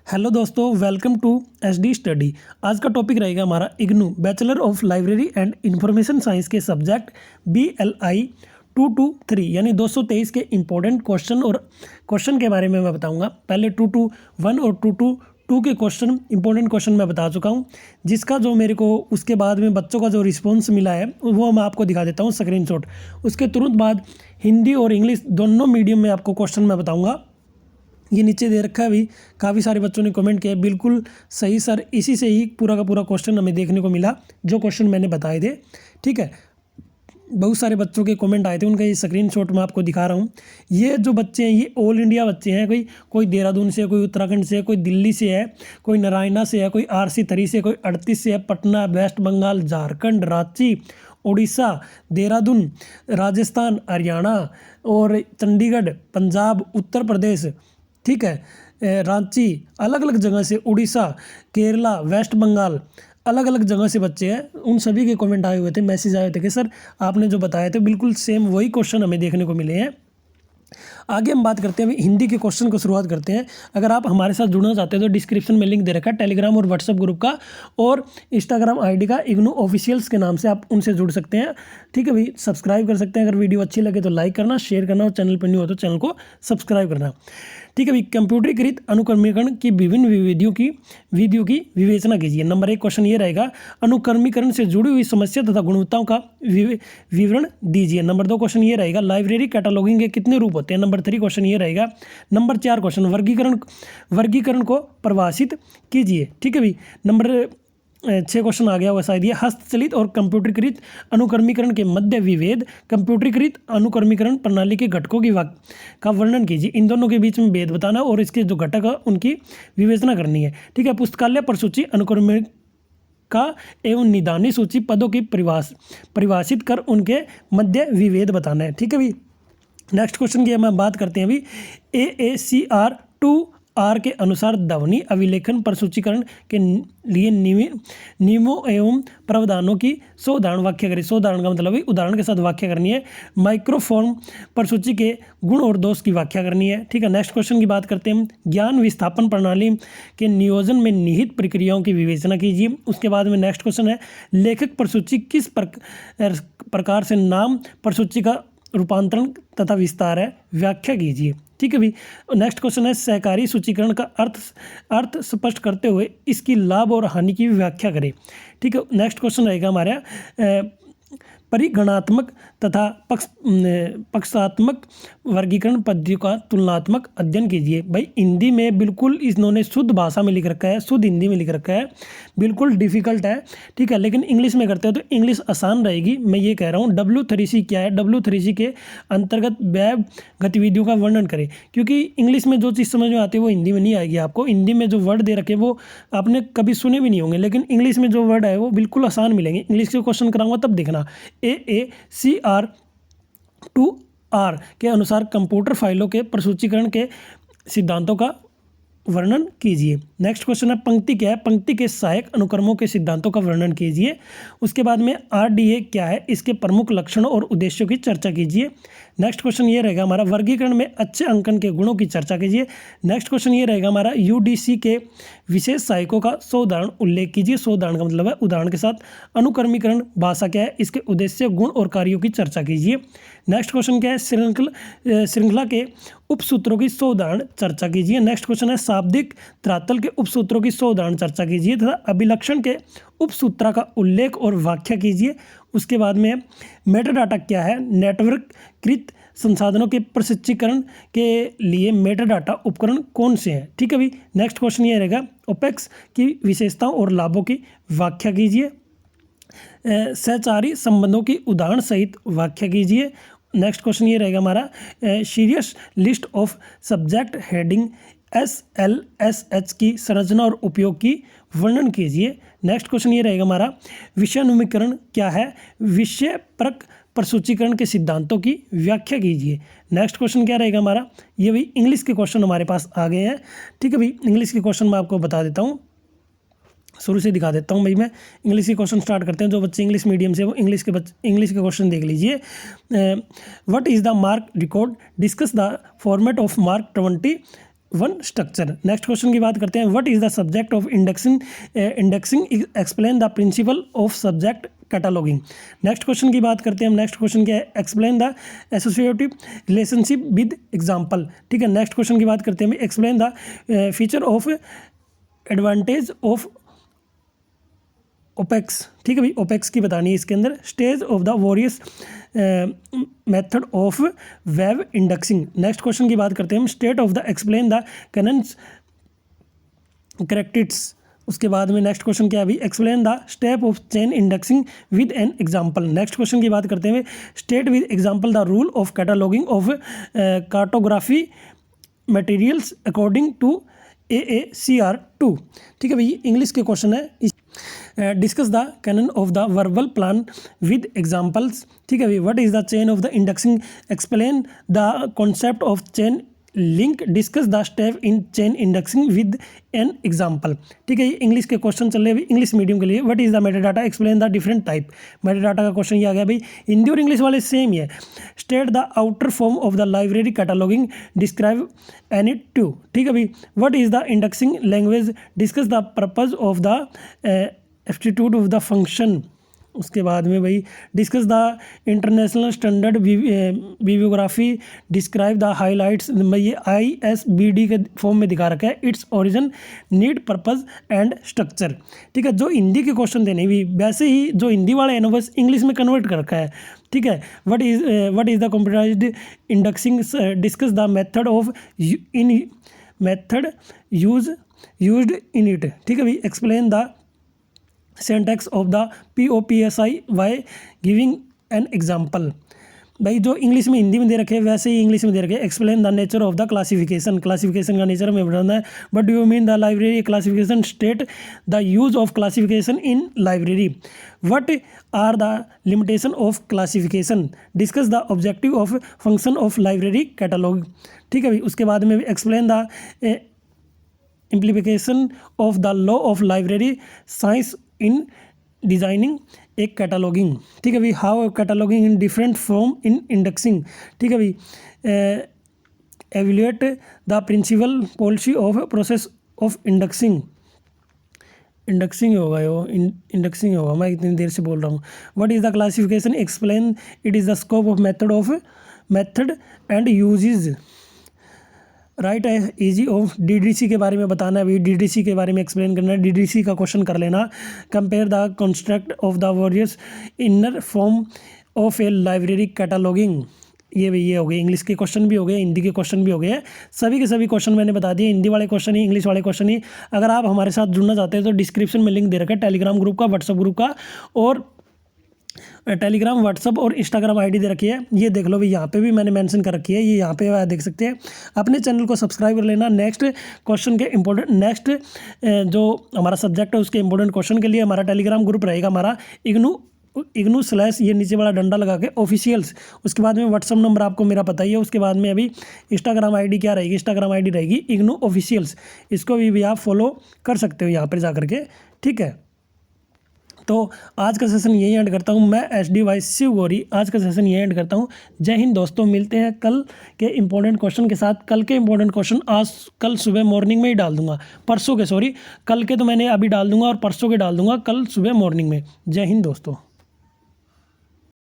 Hello दोस्तों, welcome to SD study. आज का टॉपिक रहेगा हमारा IGNOU bachelor of library and information science के सब्जेक्ट BLI 223 यानी 223 के इम्पोर्टेंट क्वेश्चन के बारे में मैं बताऊंगा। पहले 221 और 222 के इम्पोर्टेंट क्वेश्चन मैं बता चुका हूं, जिसका जो मेरे को उसके बाद में बच्चों का जो रिस्पॉन्स मिला है वो मैं आपको दिखा देता हूँ स्क्रीनशॉट। उसके तुरंत बाद हिंदी और इंग्लिश दोनों मीडियम में आपको क्वेश्चन मैं बताऊँगा। ये नीचे दे रखा है। अभी काफ़ी सारे बच्चों ने कमेंट किया, बिल्कुल सही सर, इसी से ही पूरा का पूरा क्वेश्चन हमें देखने को मिला जो क्वेश्चन मैंने बताए थे। ठीक है, बहुत सारे बच्चों के कमेंट आए थे, उनका ये स्क्रीनशॉट मैं आपको दिखा रहा हूँ। ये जो बच्चे हैं ये ऑल इंडिया बच्चे हैं, कोई देहरादून से, कोई उत्तराखंड से, कोई दिल्ली से है, कोई नारायणा से है, कोई RC3 से, कोई 38 से है, पटना, वेस्ट बंगाल, झारखंड, रांची, उड़ीसा, देहरादून, राजस्थान, हरियाणा और चंडीगढ़, पंजाब, उत्तर प्रदेश, ठीक है, रांची, अलग अलग जगह से, उड़ीसा, केरला, वेस्ट बंगाल, अलग अलग जगह से बच्चे हैं। उन सभी के कमेंट आए हुए थे, मैसेज आए थे कि सर आपने जो बताए थे बिल्कुल सेम वही क्वेश्चन हमें देखने को मिले हैं। आगे हम बात करते हैं, अभी हिंदी के क्वेश्चन को शुरुआत करते हैं। अगर आप हमारे साथ जुड़ना चाहते हैं तो डिस्क्रिप्शन में लिंक दे रखा है टेलीग्राम और व्हाट्सएप ग्रुप का, और इंस्टाग्राम ID का इग्नू ऑफिशियल्स के नाम से आप उनसे जुड़ सकते हैं। ठीक है भाई, सब्सक्राइब कर सकते हैं। अगर वीडियो अच्छी लगे तो लाइक करना, शेयर करना, और चैनल पर न्यू हो तो चैनल को सब्सक्राइब करना। ठीक है भाई, कंप्यूटरीकृत अनुक्रमीकरण की विभिन्न विधियों की विवेचना कीजिए। नंबर 1 क्वेश्चन ये रहेगा, अनुक्रमीकरण से जुड़ी हुई समस्या तथा गुणवत्ताओं का विवरण दीजिए। नंबर 2 क्वेश्चन ये रहेगा, लाइब्रेरी कैटलॉगिंग के कितने रूप होते हैं। नंबर 3 क्वेश्चन ये रहेगा। नंबर 4 क्वेश्चन, वर्गीकरण को परिभाषित कीजिए। ठीक है भाई, नंबर 6 क्वेश्चन आ गया हुआ शायद ये, हस्तचलित और कंप्यूटरीकृत अनुक्रमीकरण के मध्य विभेद, कंप्यूटरीकृत अनुक्रमीकरण प्रणाली के घटकों का वर्णन कीजिए। इन दोनों के बीच में भेद बताना और इसके जो घटक है उनकी विवेचना करनी है। ठीक है, पुस्तकालय प्रसूची अनुक्रमिका एवं निदानी सूची पदों की परिभाषित कर उनके मध्य विभेद बताना है। ठीक है भाई, नेक्स्ट क्वेश्चन की हम बात करते हैं अभी। AACR 2R के अनुसार ध्वनि अभिलेखन प्रसूचीकरण के लिए नियमों एवं प्रावधानों की 100 उदाहरण व्याख्या करें। 100 उदाहरण का मतलब है उदाहरण के साथ व्याख्या करनी है। माइक्रोफोन प्रसूची के गुण और दोष की व्याख्या करनी है। ठीक है, नेक्स्ट क्वेश्चन की बात करते हैं हम। ज्ञान विस्थापन प्रणाली के नियोजन में निहित प्रक्रियाओं की विवेचना कीजिए। उसके बाद में नेक्स्ट क्वेश्चन है, लेखक प्रसूची किस प्रकार से नाम प्रसूची का रूपांतरण तथा विस्तार है, व्याख्या कीजिए। ठीक है भाई, नेक्स्ट क्वेश्चन है, सहकारी सूचीकरण का अर्थ स्पष्ट करते हुए इसकी लाभ और हानि की व्याख्या करें। ठीक है, नेक्स्ट क्वेश्चन रहेगा हमारा, परिगणात्मक तथा पक्षात्मक वर्गीकरण पद्धतियों का तुलनात्मक अध्ययन कीजिए। भाई हिंदी में बिल्कुल इन्होंने शुद्ध भाषा में लिख रखा है, शुद्ध हिंदी में लिख रखा है, बिल्कुल डिफिकल्ट है। ठीक है, लेकिन इंग्लिश में करते हो तो इंग्लिश आसान रहेगी। मैं ये कह रहा हूँ W3C क्या है, W3C के अंतर्गत वेब गतिविधियों का वर्णन करें, क्योंकि इंग्लिश में जो चीज़ समझ में आती है वो हिंदी में नहीं आएगी आपको। हिंदी में जो वर्ड दे रखे वो आपने कभी सुने भी नहीं होंगे, लेकिन इंग्लिश में जो वर्ड है वो बिल्कुल आसान मिलेंगे। इंग्लिश के क्वेश्चन कराऊंगा तब देखना। AACR 2R के अनुसार कंप्यूटर फाइलों के प्रसूचीकरण के सिद्धांतों का वर्णन कीजिए। नेक्स्ट क्वेश्चन है, पंक्ति क्या है, पंक्ति के सहायक अनुक्रमों के सिद्धांतों का वर्णन कीजिए। उसके बाद में RDA क्या है, इसके प्रमुख लक्षणों और उद्देश्यों की चर्चा कीजिए। नेक्स्ट क्वेश्चन ये रहेगा हमारा, वर्गीकरण में अच्छे अंकन के गुणों की चर्चा कीजिए। नेक्स्ट क्वेश्चन ये रहेगा हमारा, UDC के विशेष सहायकों का 100 उदाहरण उल्लेख कीजिए। 100 उदाहरण का मतलब है उदाहरण के साथ। अनुक्रमीकरण भाषा क्या है, इसके उद्देश्य, गुण और कार्यों की चर्चा कीजिए। नेक्स्ट क्वेश्चन क्या है, श्रृंखला के उपसूत्रों की 100 उदाहरण चर्चा कीजिए। नेक्स्ट क्वेश्चन है, शाब्दिक त्रातल के उपसूत्रों की 100 उदाहरण चर्चा कीजिए तथा अभिलक्षण के उपसूत्रा का उल्लेख और व्याख्या कीजिए। उसके बाद में मेटाडाटा क्या है, नेटवर्ककृत संसाधनों के प्रशिक्षीकरण के लिए मेटाडाटा उपकरण कौन से हैं। ठीक है भाई, नेक्स्ट क्वेश्चन ये रहेगा, ओपेक्स की विशेषताओं और लाभों की व्याख्या कीजिए। सहचारी संबंधों की उदाहरण सहित व्याख्या कीजिए। नेक्स्ट क्वेश्चन ये रहेगा हमारा, serious list of subject heading SLSH की संरचना और उपयोग की वर्णन कीजिए। नेक्स्ट क्वेश्चन ये रहेगा हमारा, विषयानुमीकरण क्या है, विषय परक प्रसूचीकरण के सिद्धांतों की व्याख्या कीजिए। नेक्स्ट क्वेश्चन क्या रहेगा हमारा, ये भी इंग्लिश के क्वेश्चन हमारे पास आ गए हैं। ठीक है भाई, इंग्लिश के क्वेश्चन मैं आपको बता देता हूँ, शुरू से दिखा देता हूँ भाई। मैं इंग्लिश के क्वेश्चन स्टार्ट करते हैं। जो बच्चे इंग्लिश मीडियम से वो इंग्लिश के क्वेश्चन देख लीजिए। What is the mark record, discuss the format of mark 20 one structure. Next question की बात करते हैं, what is the subject of indexing, explain the principle of subject cataloguing. Next question की बात करते हैं हम, नेक्स्ट क्वेश्चन क्या है, explain the associative relationship with example. ठीक है, नेक्स्ट क्वेश्चन की बात करते हैं, explain the feature of advantage of opex. ठीक है भाई, ओपेक्स की बतानी है इसके अंदर, stage of the various method of web indexing. Next question की बात करते हैं हम, state of the explain the canons करेक्टिट्स। उसके बाद में नेक्स्ट क्वेश्चन क्या है अभी, explain the step of chain indexing with an example. Next question की बात करते हैं, state with example the rule of cataloguing of cartography materials according to AACR 2। ठीक है भाई, इंग्लिश के क्वेश्चन है, discuss the canon of the verbal plan with examples. ठीक है भाई, what is the chain of the indexing, explain the concept of chain link, discuss the step in chain indexing with an example. ठीक है, ये English के question चल रहे हैं इंग्लिश मीडियम के लिए। What is the metadata, explain the different type. Metadata का क्वेश्चन ये आ गया भाई, हिंदी और इंग्लिश वाले सेम ही है। State the outer form of the library cataloguing, describe any two. ठीक है भाई, what is the indexing language, discuss the purpose of the aptitude of the function. उसके बाद में भाई, discuss the international standard bibliography, describe the highlights. ये ISBD के form में दिखा रखा है, its origin, need, purpose and structure. ठीक है, जो हिंदी के क्वेश्चन देने भी वैसे ही जो हिंदी वाले हैं ना बस इंग्लिश में कन्वर्ट कर रखा है। ठीक है, what is the computerised indexing, discuss the method of in method used in it. ठीक है भाई, explain the syntax of the POPSI by giving an example. भाई जो इंग्लिश में हिंदी में दे रखे हैं वैसे ही इंग्लिश में दे रखे हैं, explain the nature of the classification. Classification का नेचर हमें बताना है। But do you mean the library classification, state the use of classification in library. What are the limitation of classification, discuss the objective of function of library catalogue. ठीक है भाई, उसके बाद में explain the implication of the law of library science in designing एक cataloguing. ठीक है भाई, how cataloguing in different from in indexing. ठीक है भाई, evaluate the principle policy of process of indexing. Indexing होगा यो, इंडेक्सिंग होगा, मैं इतनी देर से बोल रहा हूँ। What is the classification, explain it is the scope of method and usages. Right है इजी ऑफ DDC के बारे में बताना है, अभी DDC के बारे में एक्सप्लेन करना है। DDC का क्वेश्चन कर लेना। Compare the construct of the various inner form of a library cataloguing. ये हो गए, इंग्लिश के क्वेश्चन भी हो गए, हिंदी के क्वेश्चन भी हो गए। सभी के सभी क्वेश्चन मैंने बता दिए, हिंदी वाले क्वेश्चन ही, इंग्लिश वाले क्वेश्चन ही। अगर आप हमारे साथ जुड़ना चाहते हैं तो डिस्क्रिप्शन में लिंक दे रखा है टेलीग्राम ग्रुप का, व्हाट्सअप ग्रुप का, और टेलीग्राम, व्हाट्सअप और इंस्टाग्राम ID दे रखी है। ये देख लो भाई, यहाँ पे भी मैंने मेंशन कर रखी है, ये यहाँ पे देख सकते हैं। अपने चैनल को सब्सक्राइब कर लेना। नेक्स्ट क्वेश्चन के इंपॉर्टेंट, नेक्स्ट जो हमारा सब्जेक्ट है उसके इंपॉर्टेंट क्वेश्चन के लिए हमारा टेलीग्राम ग्रुप रहेगा, हमारा इग्नू/ ये नीचे वाला डंडा लगा के ऑफिशियल्स। उसके बाद में व्हाट्सअप नंबर आपको मेरा पता ही है। उसके बाद में अभी इंस्टाग्राम ID क्या रहेगी, इंस्टाग्राम ID रहेगी इग्नू ऑफिशियल्स। इसको भी आप फॉलो कर सकते हो यहाँ पर जा करके। ठीक है, तो आज का सेशन यही एंड करता हूँ मैं, SD वाइस शिव गौरी। आज का सेशन यही एंड करता हूँ। जय हिंद दोस्तों, मिलते हैं कल के इंपॉर्टेंट क्वेश्चन के साथ। कल के इंपॉर्टेंट क्वेश्चन कल सुबह मॉर्निंग में ही डाल दूंगा, परसों के, सॉरी कल के तो मैंने अभी डाल दूंगा और परसों के डाल दूंगा कल सुबह मॉर्निंग में। जय हिंद दोस्तों।